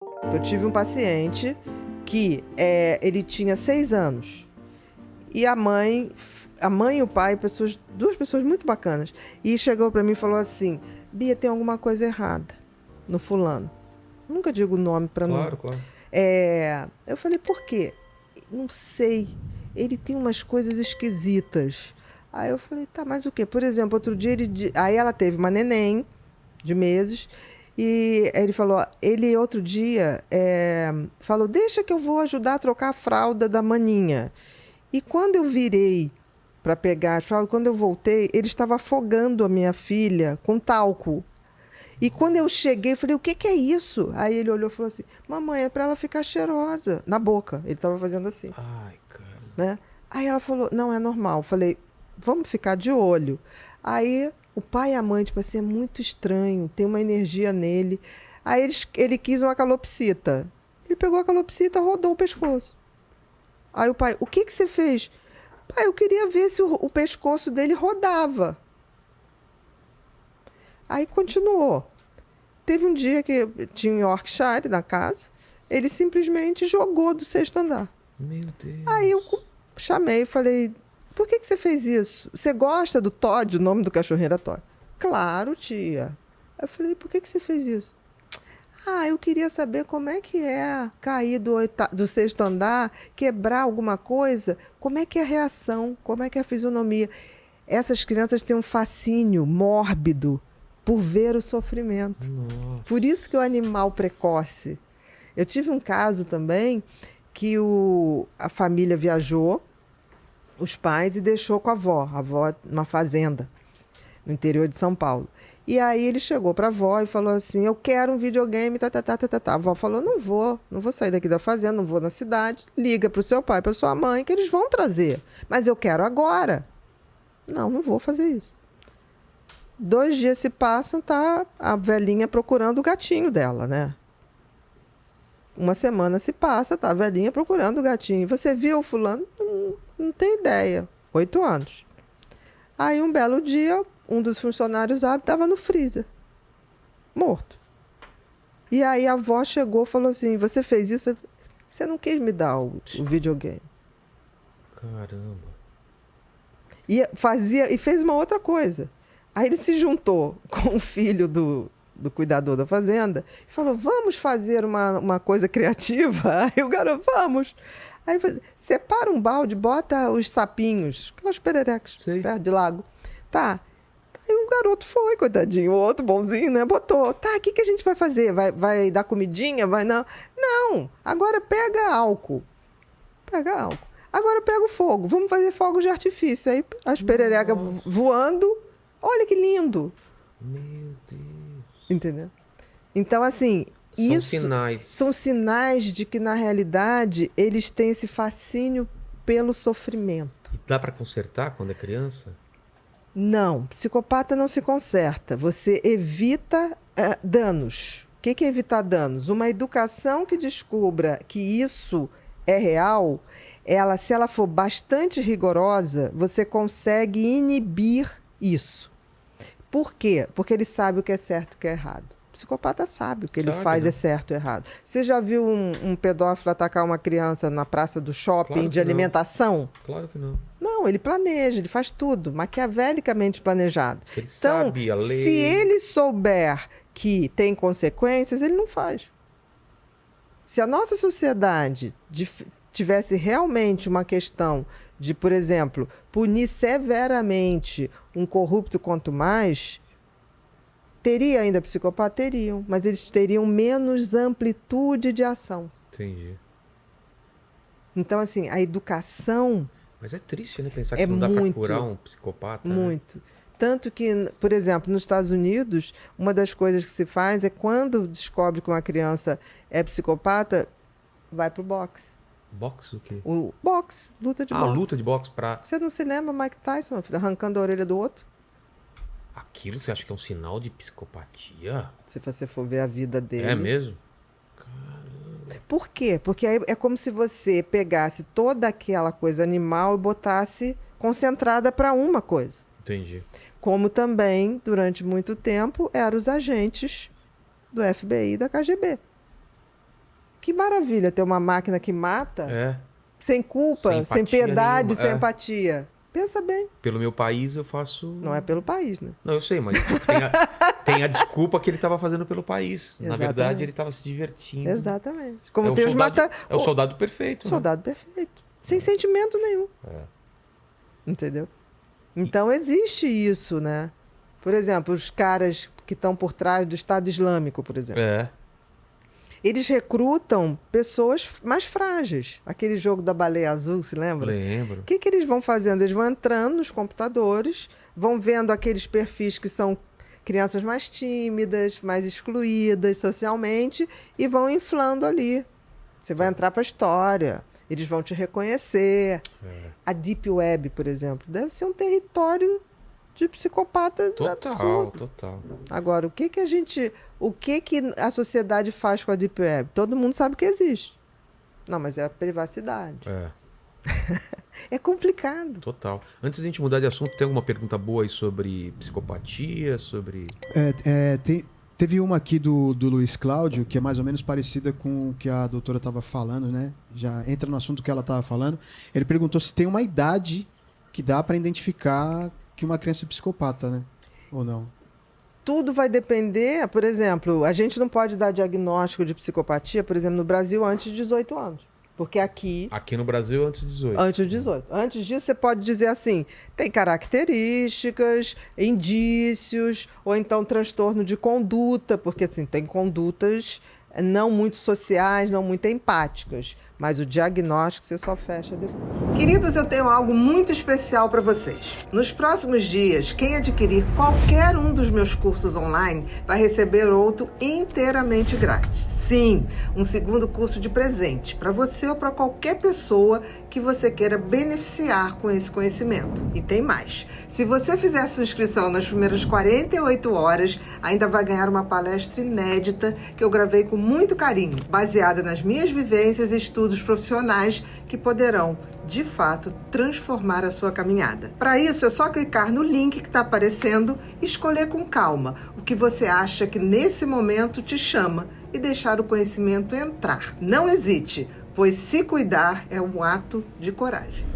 Eu tive um paciente que ele tinha 6 anos. E a mãe e o pai, duas pessoas muito bacanas. E chegou pra mim e falou assim: Bia, tem alguma coisa errada no fulano. Nunca digo o nome pra não... Claro, claro. Eu falei, por quê? Não sei. Ele tem umas coisas esquisitas. Aí eu falei, tá, mas o quê? Por exemplo, outro dia aí ela teve uma neném de meses. E ele falou, outro dia falou, deixa que eu vou ajudar a trocar a fralda da maninha. E quando eu virei para pegar a fralda, quando eu voltei, ele estava afogando a minha filha com talco. E quando eu cheguei, eu falei, o que que é isso? Aí ele olhou e falou assim, mamãe, é para ela ficar cheirosa. Na boca. Ele estava fazendo assim. Ai, cara. Né? Aí ela falou, não, é normal. Eu falei, vamos ficar de olho. Aí o pai e a mãe, tipo assim, é muito estranho, tem uma energia nele. Aí ele quis uma calopsita. Ele pegou a calopsita, rodou o pescoço. Aí o pai, o que que você fez? Pai, eu queria ver se o pescoço dele rodava. Aí continuou. Teve um dia que tinha um Yorkshire na casa, ele simplesmente jogou do 6º andar. Meu Deus. Aí eu chamei e falei, por que que você fez isso? Você gosta do Todd? O nome do cachorrinho era Todd. Claro, tia. Aí eu falei, por que que você fez isso? Eu queria saber como é que é cair do 6º andar, quebrar alguma coisa, como é que é a reação, como é que é a fisionomia. Essas crianças têm um fascínio mórbido por ver o sofrimento. Nossa. Por isso que o animal precoce. Eu tive um caso também que a família viajou, os pais, e deixou com a avó numa fazenda, no interior de São Paulo. E aí ele chegou para a avó e falou assim, eu quero um videogame, tá. A avó falou, não vou sair daqui da fazenda, não vou na cidade. Liga para o seu pai, para sua mãe, que eles vão trazer. Mas eu quero agora. Não vou fazer isso. 2 dias se passam, tá a velhinha procurando o gatinho dela, né? 1 semana se passa, tá a velhinha procurando o gatinho. Você viu o fulano? Não tem ideia. 8 anos. Aí um belo dia, um dos funcionários estava no freezer, morto. E aí a avó chegou e falou assim, você fez isso? Você não quis me dar o videogame. Caramba. E fez uma outra coisa. Aí ele se juntou com o filho do cuidador da fazenda e falou, vamos fazer uma coisa criativa? Aí o garoto, vamos. Aí separa um balde, bota os sapinhos, aquelas pererecas, perto de lago. Tá. Aí o garoto foi, coitadinho, o outro bonzinho, né? Botou. Tá, o que a gente vai fazer? Vai dar comidinha? Vai não? Não, agora pega álcool. Pega álcool. Agora pega o fogo. Vamos fazer fogos de artifício. Aí as pererecas voando. Olha que lindo. Meu Deus. Entendeu? Então, assim, são sinais de que, na realidade, eles têm esse fascínio pelo sofrimento. E dá para consertar quando é criança? Não, psicopata não se conserta. Você evita danos. O que é evitar danos? Uma educação que descubra que isso é real, se ela for bastante rigorosa, você consegue inibir isso. Por quê? Porque ele sabe o que é certo e o que é errado. O psicopata sabe o que ele faz é certo ou errado. Você já viu um pedófilo atacar uma criança na praça do shopping de alimentação? Claro que não. Não, ele planeja, ele faz tudo, maquiavelicamente planejado. Ele então, sabe a lei. Se ele souber que tem consequências, ele não faz. Se a nossa sociedade tivesse realmente uma questão de, por exemplo, punir severamente um corrupto quanto mais, teria ainda psicopata? Teriam, mas eles teriam menos amplitude de ação. Entendi. Então, assim, a educação... Mas é triste, né? Pensar que não dá pra curar um psicopata. Muito. Né? Tanto que, por exemplo, nos Estados Unidos, uma das coisas que se faz é quando descobre que uma criança é psicopata, vai pro boxe. Boxe o quê? O boxe, luta de boxe. Luta de boxe pra... Você não se lembra Mike Tyson, meu filho, arrancando a orelha do outro? Aquilo você acha que é um sinal de psicopatia? Se você for ver a vida dele. É mesmo? Caramba. Por quê? Porque é como se você pegasse toda aquela coisa animal e botasse concentrada para uma coisa. Entendi. Como também, durante muito tempo, eram os agentes do FBI e da KGB. Que maravilha ter uma máquina que mata sem culpa, sem piedade, sem empatia. Pensa bem. Pelo meu país eu faço... Não é pelo país, né? Não, eu sei, mas tem a desculpa que ele estava fazendo pelo país. Exatamente. Na verdade, ele estava se divertindo. Exatamente. Como É o soldado perfeito. Soldado perfeito. Sem sentimento nenhum. Entendeu? Então existe isso, né? Por exemplo, os caras que estão por trás do Estado Islâmico, por exemplo. Eles recrutam pessoas mais frágeis. Aquele jogo da baleia azul, se lembra? Lembro. O que eles vão fazendo? Eles vão entrando nos computadores, vão vendo aqueles perfis que são crianças mais tímidas, mais excluídas socialmente e vão inflando ali. Você vai entrar para a história. Eles vão te reconhecer. A Deep Web, por exemplo, deve ser um território de psicopata absurdo. Total. Agora, o que a sociedade faz com a Deep Web? Todo mundo sabe que existe. Não, mas é a privacidade. É complicado. Total. Antes de a gente mudar de assunto, tem alguma pergunta boa aí sobre psicopatia, sobre... Teve uma aqui do Luiz Cláudio, que é mais ou menos parecida com o que a doutora estava falando, né? Já entra no assunto que ela estava falando. Ele perguntou se tem uma idade que dá para identificar que uma criança é psicopata, né? Ou não? Tudo vai depender, por exemplo, a gente não pode dar diagnóstico de psicopatia, por exemplo, no Brasil antes de 18 anos. Porque aqui no Brasil, antes de 18. Antes de 18. Antes disso, você pode dizer assim, tem características, indícios, ou então transtorno de conduta, porque assim, tem condutas não muito sociais, não muito empáticas. Mas o diagnóstico você só fecha depois. Queridos, eu tenho algo muito especial para vocês. Nos próximos dias, quem adquirir qualquer um dos meus cursos online vai receber outro inteiramente grátis. Sim, um segundo curso de presente para você ou para qualquer pessoa que você queira beneficiar com esse conhecimento. E tem mais. Se você fizer sua inscrição nas primeiras 48 horas, ainda vai ganhar uma palestra inédita que eu gravei com muito carinho, baseada nas minhas vivências e estudos profissionais que poderão, de fato, transformar a sua caminhada. Para isso, é só clicar no link que está aparecendo e escolher com calma o que você acha que nesse momento te chama e deixar o conhecimento entrar. Não hesite, pois se cuidar é um ato de coragem.